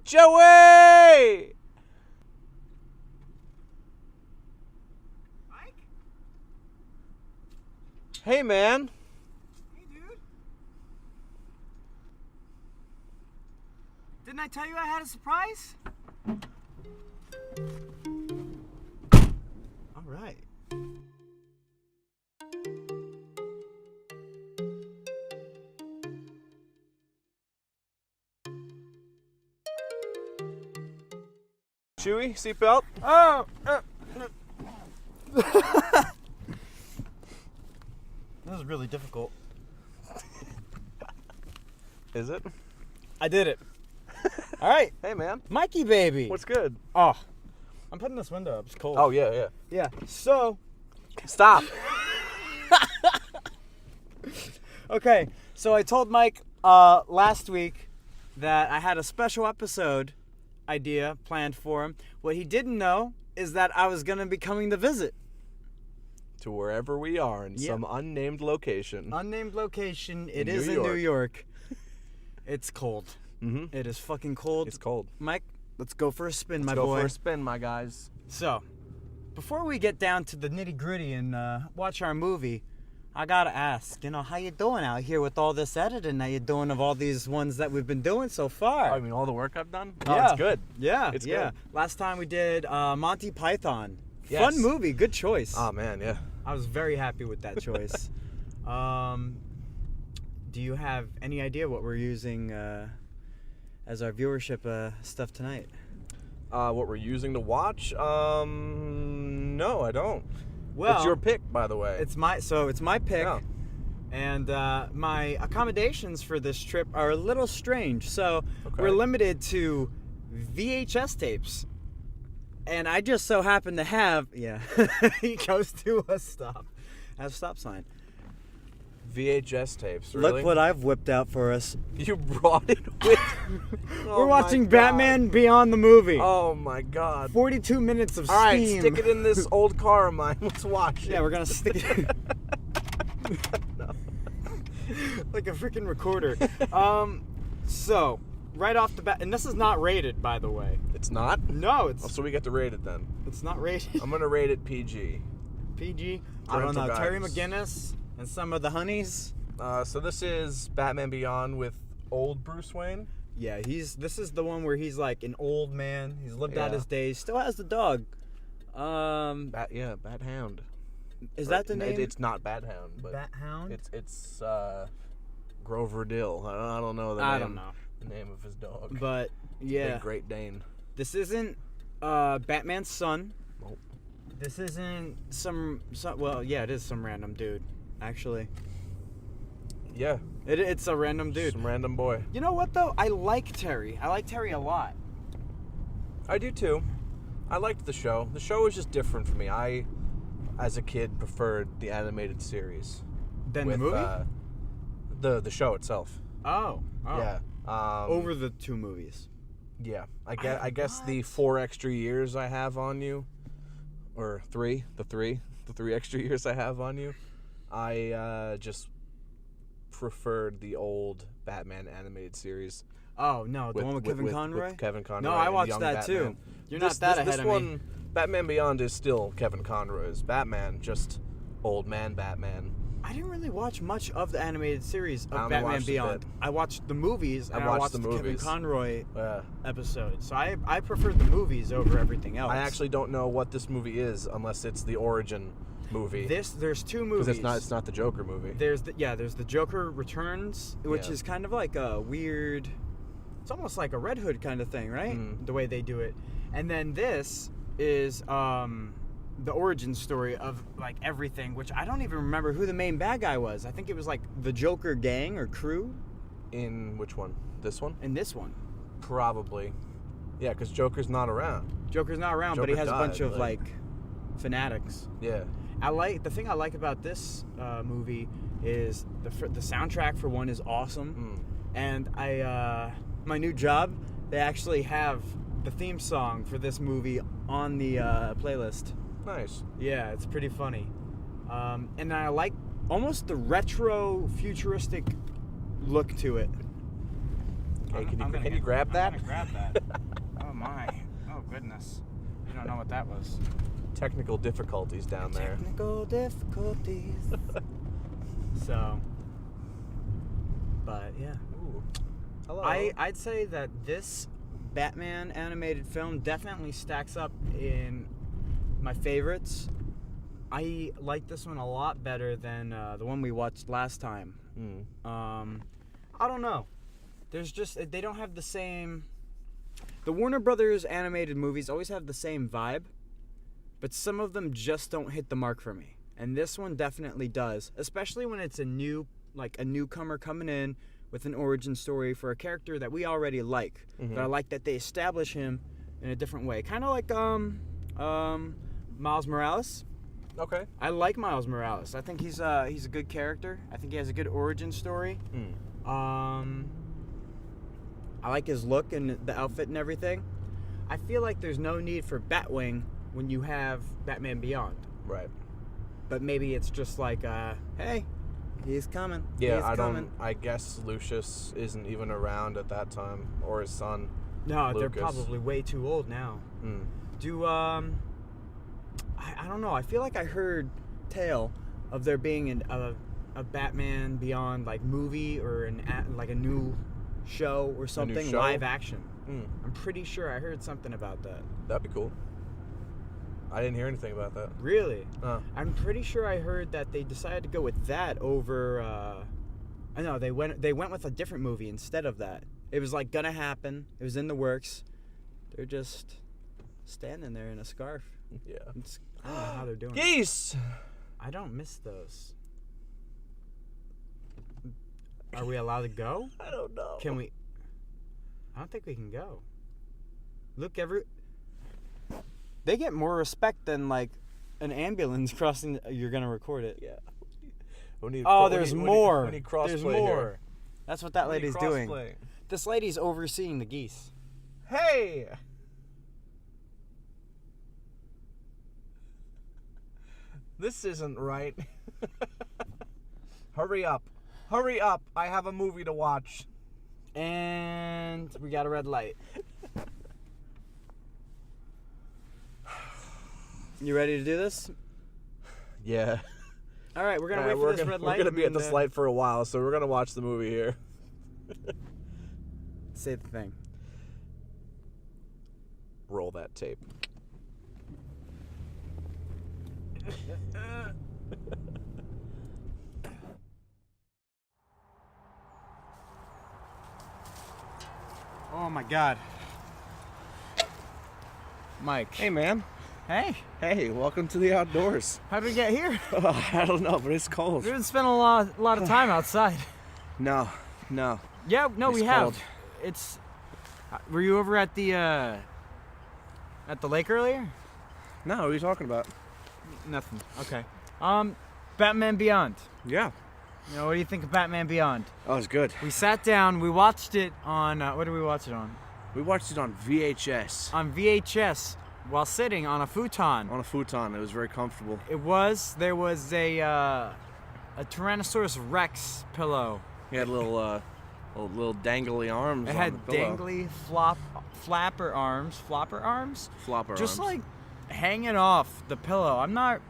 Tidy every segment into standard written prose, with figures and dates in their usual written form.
Joey! Mike? Hey, man. Hey, dude. Didn't I tell you I had a surprise? All right. Chewy, seatbelt. Oh! This is really difficult. Is it? I did it. All right. Hey, man. Mikey, baby. What's good? Oh, I'm putting this window up. It's cold. Oh, yeah. Yeah. So, Stop. okay. So I told Mike last week that I had a special episode idea planned for him. What he didn't know is that I was going to be coming to visit. To wherever we are in Yep. some unnamed location. Unnamed location. It In is New in New York. York. It's cold. Mm-hmm. It is fucking cold. It's cold. Mike, let's go for a spin, my Let's go boy. for a spin, my guys. So, before we get down to the nitty gritty and watch our movie, I gotta ask, how you doing out here with all this editing that you're doing of all these ones that we've been doing so far? I mean, all the work I've done? Oh, Yeah. it's good. Yeah, It's yeah. good. Last time we did Monty Python. Yes. Fun movie, good choice. Oh, man, yeah. I was very happy with that choice. Do you have any idea what we're using as our viewership stuff tonight? What we're using to watch? No, I don't. Well, it's your pick, by the way. It's my pick. Yeah. And my accommodations for this trip are a little strange. So Okay. we're limited to VHS tapes. And I just so happen to have, he goes to a stop sign. VHS tapes, really? Look what I've whipped out for us. You brought it with Oh We're my watching God. Batman Beyond the movie. Oh, my God. 42 minutes of All right, steam. stick it in this old car of mine. Let's watch it. Yeah, we're going to stick it like a freaking recorder. So, right off the bat, and this is not rated, by the way. It's not? No, Oh, so we get to rate it then. it's not rated. I'm going to rate it PG. PG. I don't Parental know. Terry guidance. McGinnis and some of the honeys. So this is Batman Beyond with old Bruce Wayne. Yeah, this is the one where he's like an old man. He's lived out Yeah. his days. Still has the dog. Bat Hound. Is Or- that the name? It's not Bat Hound, but Bat Hound? it's Grover Dill. I don't know the I name. don't know. The name of his dog. But yeah, Big Great Dane. this isn't Batman's son. Nope. This isn't some well, yeah, it is some random dude, actually. Yeah. It's a random dude. Some random boy. You know what though? I like Terry. I like Terry a lot. I do too. I liked the show. The show was just different for me. I, as a kid, preferred the animated series. Then with, the movie? The show itself. Oh. Yeah. Over the two movies. Yeah. I guess the 4 extra years I have on you, or the three extra years I have on you, I just preferred the old Batman animated series. Oh no, the one with Kevin Conroy. With Kevin Conroy. No, I and watched young that Batman. too. You're not that ahead this of one, me. Batman Beyond is still Kevin Conroy's Batman, just old man Batman. I didn't really watch much of the animated series I of only Batman watched a Beyond. bit. I watched the movies and I watched watched the the Kevin movies. Conroy Yeah. episode. So I preferred the movies over everything else. I actually don't know what this movie is unless it's the origin movie. there's two movies. Because it's not the Joker movie. There's the Joker Returns, which Yeah. is kind of like a weird. It's almost like a Red Hood kind of thing, right? Mm. The way they do it. And then this is the origin story of like everything, which I don't even remember who the main bad guy was. I think it was like the Joker gang or crew In which one? This one? in this one. Probably. Yeah, because Joker's not around. Joker's not around, but he Joker has a bunch died, of like fanatics. Yeah. The thing I like about this movie is the soundtrack for one is awesome, and my new job, they actually have the theme song for this movie on the playlist. Nice. Yeah, it's pretty funny, and I like almost the retro futuristic look to it. Hey, can you grab that? I'm gonna grab that. Oh my. Oh goodness. You don't know what that was. Technical difficulties down there. Technical difficulties. So. But yeah. Ooh. Hello. I'd say that this Batman animated film definitely stacks up in my favorites. I like this one a lot better than the one we watched last time. I don't know. There's just, they don't have the same. The Warner Brothers animated movies always have the same vibe, but some of them just don't hit the mark for me. And this one definitely does, especially when it's a newcomer coming in with an origin story for a character that we already like. But I like that they establish him in a different way. Kind of like Miles Morales. Okay. I like Miles Morales. I think he's a good character. I think he has a good origin story. I like his look and the outfit and everything. I feel like there's no need for Batwing when you have Batman Beyond. Right. But maybe it's just like, hey, he's coming. Yeah, I guess Lucius isn't even around at that time, or his son. No, Lucas. they're probably way too old now. I don't know. I feel like I heard tale of there being a Batman Beyond like movie or a new show or something, live action. I'm pretty sure I heard something about that. That'd be cool. I didn't hear anything about that. Really? I'm pretty sure I heard that they decided to go with that over. I know they went with a different movie instead of that. It was like gonna happen. It was in the works. They're just standing there in a scarf. Yeah. I don't know how they're doing it. Geese! I don't miss those. Are we allowed to go? I don't know. Can we? I don't think we can go. Look, they get more respect than like an ambulance crossing. You're gonna record it. Yeah. There's more. We need crossplay There's more. here. That's what that lady's doing. This lady's overseeing the geese. Hey! This isn't right. Hurry up. Hurry up. I have a movie to watch. And we got a red light. You ready to do this? Yeah. All right, we're going to wait for this red light. We're going to be at this light for a while, so we're going to watch the movie here. Say the thing. Roll that tape. Oh my God. Mike. Hey, man. Hey. Hey, welcome to the outdoors. How did we get here? I don't know, but it's cold. We didn't spend a lot of time outside. No. Yeah, no, It's we cold. have. It's. Were you over at the lake earlier? No, what are you talking about? Nothing. Okay. Batman Beyond. Yeah. You know, what do you think of Batman Beyond? Oh, it's good. We sat down. We watched it on. What did we watch it on? We watched it on VHS. On VHS, while sitting on a futon. On a futon. It was very comfortable. It was. There was a Tyrannosaurus Rex pillow. He had little dangly arms. It on had the pillow. dangly flapper arms. Flopper Just arms. like hanging off the pillow. I'm not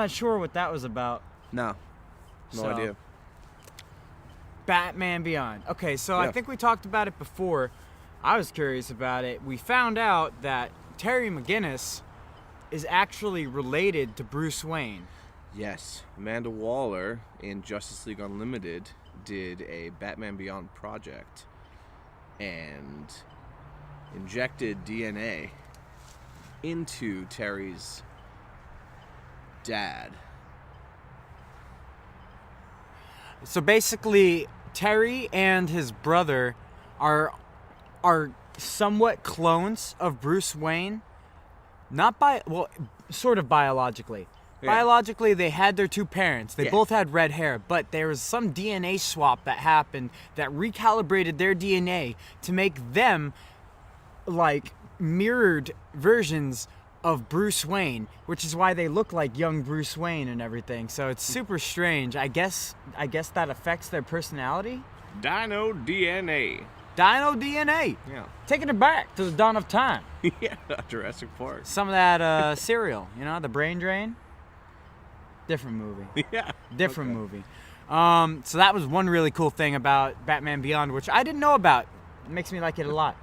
sure what that was about. No idea. Batman Beyond. Okay, so I Yeah. think we talked about it before. I was curious about it. We found out that Terry McGinnis is actually related to Bruce Wayne. Yes, Amanda Waller in Justice League Unlimited did a Batman Beyond project and injected DNA into Terry's dad. So basically, Terry and his brother are somewhat clones of Bruce Wayne. Sort of biologically. Yeah. Biologically, they had their two parents. They Yeah. both had red hair, but there was some DNA swap that happened that recalibrated their DNA to make them like mirrored versions of Bruce Wayne, which is why they look like young Bruce Wayne and everything. So it's super strange. I guess that affects their personality. Dino DNA. Dino DNA. Yeah. Taking it back to the dawn of time. Yeah, Jurassic Park. Some of that cereal, the brain drain. Different movie. Yeah. Different movie. So that was one really cool thing about Batman Beyond, which I didn't know about. It makes me like it a lot.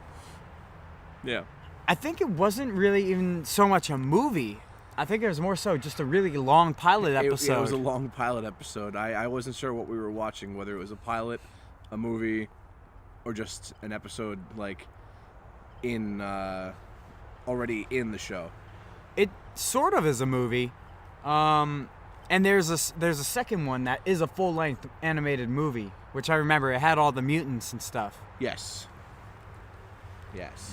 Yeah. I think it wasn't really even so much a movie. I think it was more so just a really long pilot episode. It was a long pilot episode. I wasn't sure what we were watching, whether it was a pilot, a movie, or just an episode in already in the show. It sort of is a movie. And there's a second one that is a full-length animated movie, which I remember. It had all the mutants and stuff. Yes.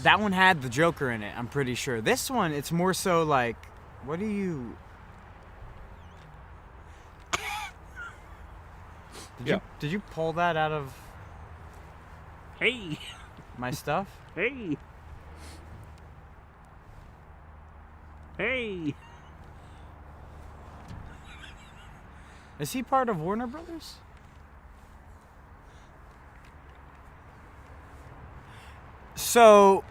That one had the Joker in it, I'm pretty sure. This one, it's more so like, what do you... Did you pull that out of... Hey. My stuff? Hey. Hey. Is he part of Warner Brothers? So,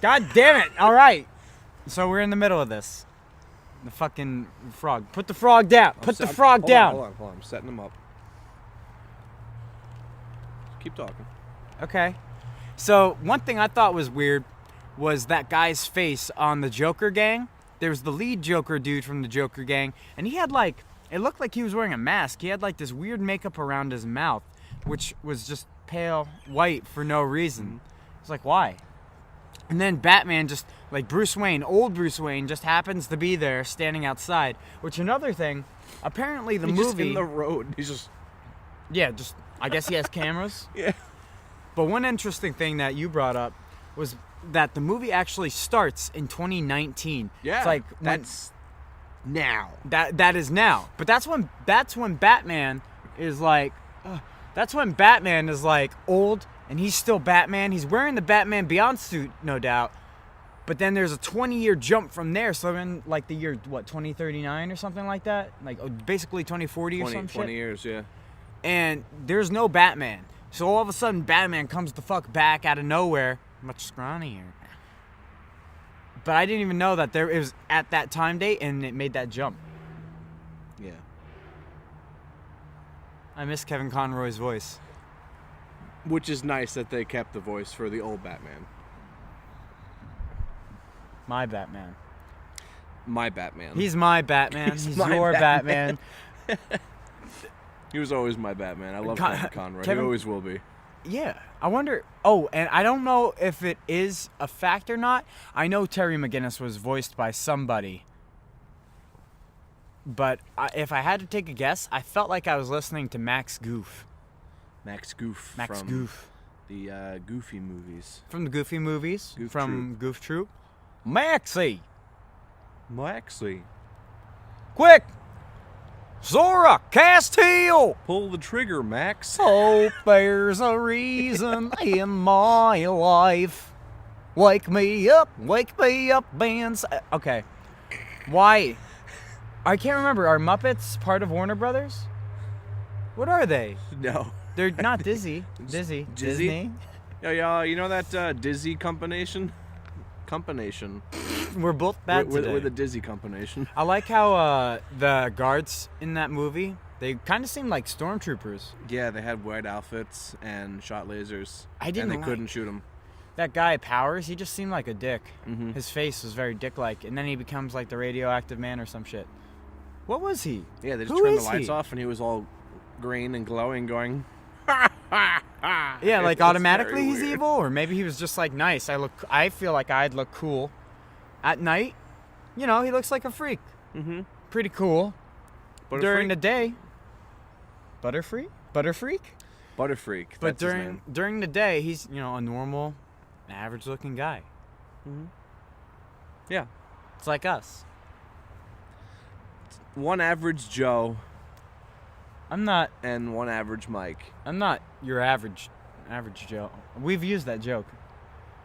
God damn it! All right, so we're in the middle of this. The fucking frog. Put the frog down. Put the frog down. Hold on. I'm setting him up. Keep talking. Okay. So one thing I thought was weird was that guy's face on the Joker gang. There was the lead Joker dude from the Joker gang, and he had it looked like he was wearing a mask. He had this weird makeup around his mouth, which was just pale white for no reason. It's like, why? And then Batman just, Bruce Wayne, old Bruce Wayne, just happens to be there standing outside. Which, another thing, apparently the movie... Just in the road. He's just... Yeah, I guess he has cameras. Yeah. But one interesting thing that you brought up was that the movie actually starts in 2019. Yeah, it's that's now. That is now. But that's when Batman is that's when Batman is old and he's still Batman. He's wearing the Batman Beyond suit, no doubt. But then there's a 20-year jump from there. So in the year 2039 or something like that, basically 2040 or some shit. 20 years, yeah. And there's no Batman. So all of a sudden Batman comes the fuck back out of nowhere, much scrawnier. But I didn't even know that it was at that time date and it made that jump. Yeah. I miss Kevin Conroy's voice. Which is nice that they kept the voice for the old Batman. My Batman. My Batman. He's my Batman. He's your Batman. He was always my Batman. I love Kevin Conroy. He always will be. Yeah. I wonder... Oh, and I don't know if it is a fact or not. I know Terry McGinnis was voiced by somebody. But if I had to take a guess, I felt like I was listening to Max Goof. Max Goof. Max from Goof. The Goofy movies. From the Goofy movies. Goof from Troop. Goof Troop. Maxie! Maxie. Quick! Zora Castile! Pull the trigger, Max. Hope there's a reason in my life. Wake me up, bands. Okay. Why? I can't remember. Are Muppets part of Warner Brothers? What are they? No. They're not Disney. Disney. Yeah, you know that Dizzy combination? We're both bad today. We're the Dizzy combination. I like how the guards in that movie, they kind of seem like stormtroopers. Yeah, they had white outfits and shot lasers. I didn't And they couldn't shoot them. That guy, Powers, he just seemed like a dick. Mm-hmm. His face was very dick-like, and then he becomes like the radioactive man or some shit. What was he? Yeah, they just Who turned the is lights he? off, and he was all green and glowing, going... Yeah, like automatically he's weird. evil, or maybe he was just like nice. I feel like I'd look cool. At night, he looks like a freak. Mm-hmm. Pretty cool. During the day, Butterfreak. Butterfreak. But That's his name. during the day, he's a normal, average-looking guy. Mm-hmm. Yeah. It's like us. One average Joe I'm not and one average Mike. your average Joe. We've used that joke.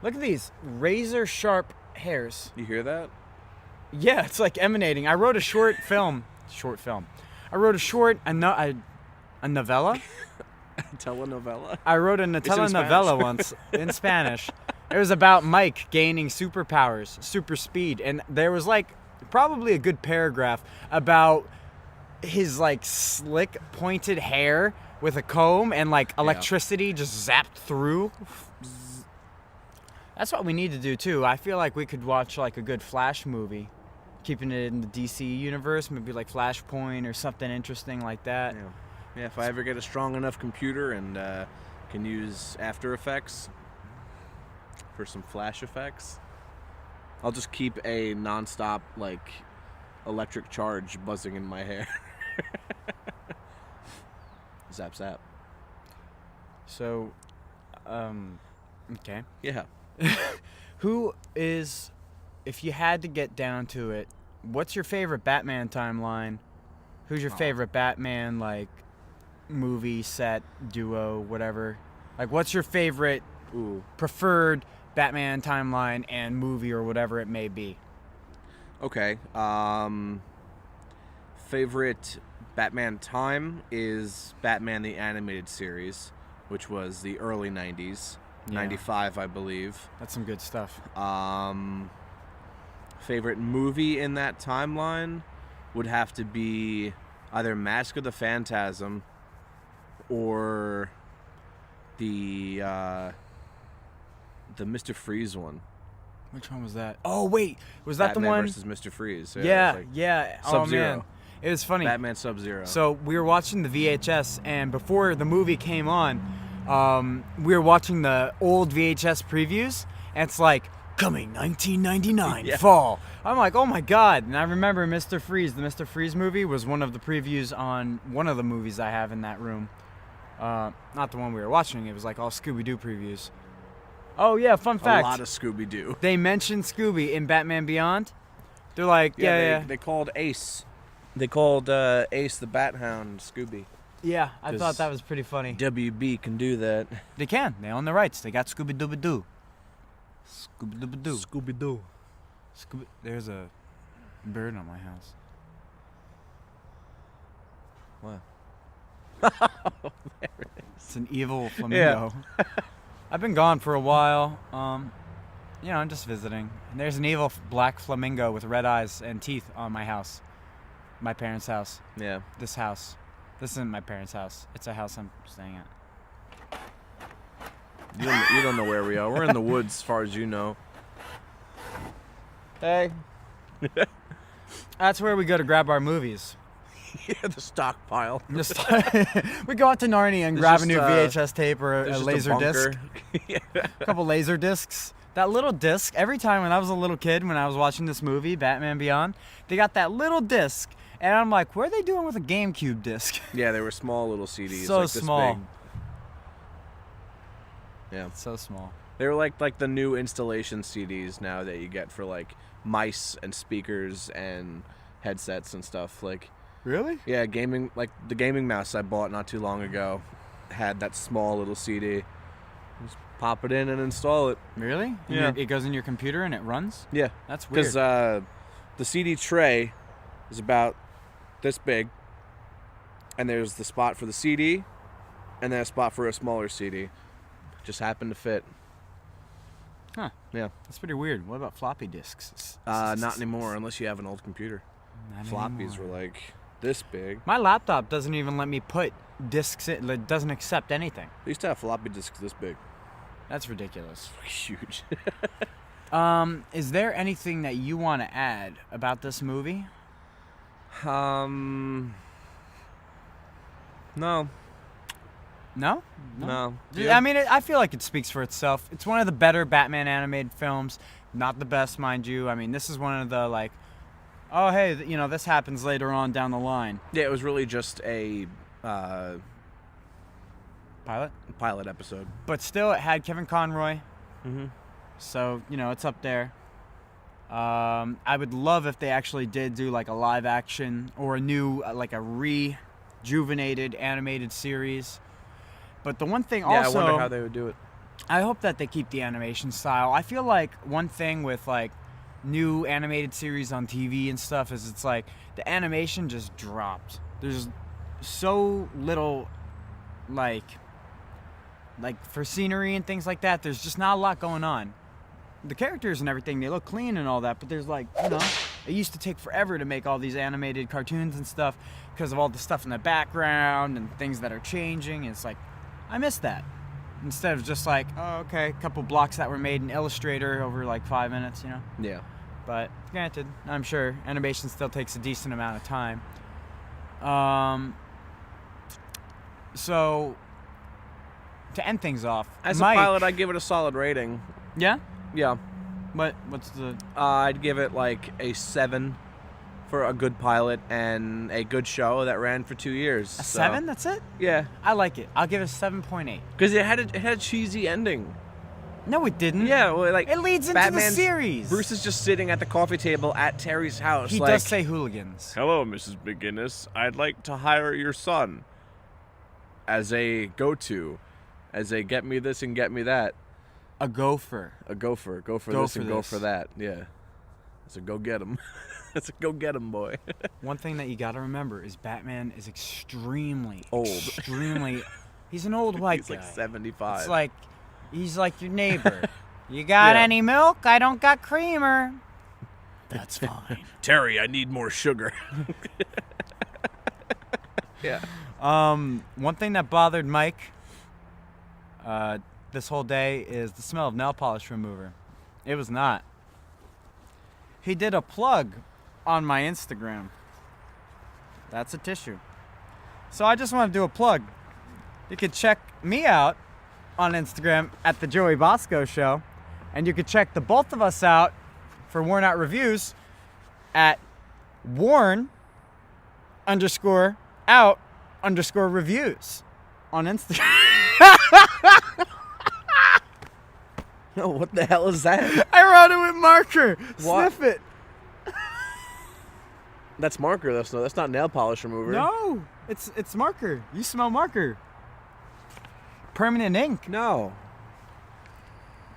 Look at these razor sharp hairs. You hear that? Yeah, it's like emanating. I wrote a short film. I wrote a short. A novella? Telenovela. I wrote a telenovela once in Spanish. It was about Mike gaining superpowers, super speed, and there was like probably a good paragraph about his like slick pointed hair with a comb and like electricity just zapped through. That's what we need to do too. I feel like we could watch like a good Flash movie, keeping it in the DC universe, maybe like Flashpoint or something interesting like that. Yeah, if I ever get a strong enough computer and can use After Effects for some flash effects, I'll just keep a nonstop like electric charge buzzing in my hair. Zap zap. So, okay. Yeah. Who is, if you had to get down to it, what's your favorite Batman timeline? Who's your favorite Batman like movie, set, duo, whatever? Like, what's your favorite preferred Batman timeline and movie or whatever it may be? Okay. Favorite Batman time is Batman the Animated Series, which was the early 90s. 95, I believe. That's some good stuff. Favorite movie in that timeline would have to be either Mask of the Phantasm or the Mr. Freeze one. Which one was that? Oh wait, was that Batman the one? versus Mr. Freeze. Yeah. Sub-Zero. Oh man, it was funny. Batman Sub-Zero. So we were watching the VHS, and before the movie came on, we were watching the old VHS previews, and it's like, coming 1999 fall. I'm like, oh my god. And I remember Mr. Freeze. The Mr. Freeze movie was one of the previews on one of the movies I have in that room. Not the one we were watching. It was like all Scooby-Doo previews. Oh yeah, fun fact. A lot of Scooby-Doo. They mentioned Scooby in Batman Beyond. They're like, They called Ace. They called Ace the Bat Hound Scooby. Yeah, I thought that was pretty funny. WB can do that. They can. They own the rights. They got Scooby-Dooby-Doo. Scooby-Dooby-Doo. Scooby-Doo. There's a bird on my house. What? There it is. It's an evil flamingo. Yeah. I've been gone for a while. I'm just visiting. And there's an evil black flamingo with red eyes and teeth on my house. My parents' house. Yeah. This house. This isn't my parents' house. It's a house I'm staying at. You don't know where we are. We're in the woods, as far as you know. Hey. That's where we go to grab our movies. Yeah, the stockpile. We go out to Narnia and grab a new VHS tape or a laser disc. A couple laser discs. That little disc, every time when I was a little kid, when I was watching this movie, Batman Beyond, they got that little disc. And I'm like, what are they doing with a GameCube disc? Yeah, they were small little CDs. So like small. This big. Yeah. So small. They were like the new installation CDs now that you get for like mice and speakers and headsets and stuff. Like, really? Yeah, gaming, like the gaming mouse I bought not too long ago had that small little CD. Just pop it in and install it. Really? Yeah. It goes in your computer and it runs? Yeah. That's weird. Because the CD tray is about this big, and there's the spot for the CD, and then a spot for a smaller CD. Just happened to fit. Huh. Yeah. That's pretty weird. What about floppy disks? Not anymore, unless you have an old computer. Not Floppies anymore. were like this big. My laptop doesn't even let me put discs in. It doesn't accept anything. They used to have floppy disks this big. That's ridiculous. Huge. Is there anything that you want to add about this movie? No. No? No. I mean, I feel like it speaks for itself. It's one of the better Batman animated films. Not the best, mind you. I mean, this is one of the, like, oh, hey, this happens later on down the line. Yeah, it was really just a pilot episode. But still, it had Kevin Conroy. Mm-hmm. So, it's up there. I would love if they actually did do, like, a live action or a new, like, a rejuvenated animated series. But the one thing also... I wonder how they would do it. I hope that they keep the animation style. I feel like one thing with, like, new animated series on TV and stuff is it's like the animation just dropped. There's so little like for scenery and things like that, there's just not a lot going on. The characters and everything, they look clean and all that, but there's like, you know, it used to take forever to make all these animated cartoons and stuff because of all the stuff in the background and things that are changing. It's like, I miss that. Instead of just like, oh, okay, a couple blocks that were made in Illustrator over like 5 minutes, you know? Yeah. But granted, I'm sure animation still takes a decent amount of time. So, to end things off, As Mike, a pilot, I'd give it a solid rating. Yeah? Yeah. What's the... I'd give it like a 7 for a good pilot and a good show that ran for 2 years. A 7? That's it? Yeah. I like it. I'll give it a 7.8. Because it had a cheesy ending. No, it didn't. Yeah, well, like it leads into the series. Bruce is just sitting at the coffee table at Terry's house. He does say hooligans. Hello, Mrs. McGinnis. I'd like to hire your son as a go-to, as a get me this and get me that. A gopher. A gopher. Go for this and go for that. Yeah. It's a go get him. It's a go get him, boy. One thing that you got to remember is Batman is extremely old. He's an old white guy. He's like 75. It's like he's like your neighbor. You got any milk? I don't got creamer. That's fine. Terry, I need more sugar. Yeah. One thing that bothered Mike this whole day is the smell of nail polish remover. It was not. He did a plug on my Instagram. That's a tissue. So I just want to do a plug. You could check me out on Instagram at the Joey Bosco Show, and you could check the both of us out for Worn Out Reviews at worn_out_reviews on Instagram. No, what the hell is that? I wrote it with marker. What? Sniff it. That's marker. That's not nail polish remover. No, it's marker. You smell marker. Permanent ink. No.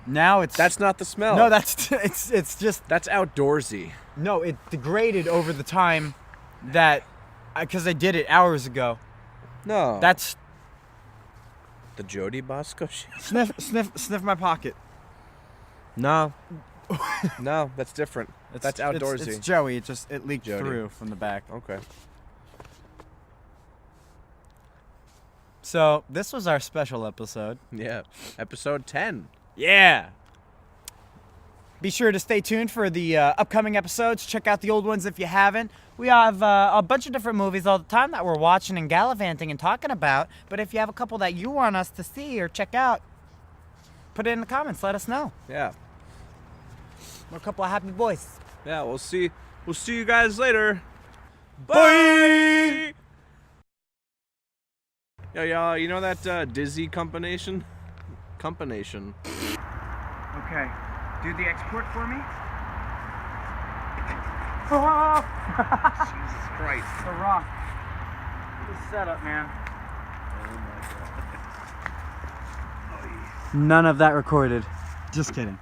Now it's... That's not the smell. No, it's just... That's outdoorsy. No, it degraded over the time that... Because I did it hours ago. No. That's... The Jody Bosco shit? Sniff my pocket. No. No, that's different. That's outdoorsy. It's Joey. It leaked Jody. through from the back. Okay. So, this was our special episode. Yeah. Episode 10. Yeah. Be sure to stay tuned for the upcoming episodes. Check out the old ones if you haven't. We have a bunch of different movies all the time that we're watching and gallivanting and talking about. But if you have a couple that you want us to see or check out, put it in the comments. Let us know. Yeah. We're a couple of happy boys. Yeah, we'll see you guys later. Bye! Yo, y'all, you know that Dizzy combination? Okay. Do the export for me. Oh! Jesus Christ. The rock. Good setup, man. Oh my God. None of that recorded. Just kidding.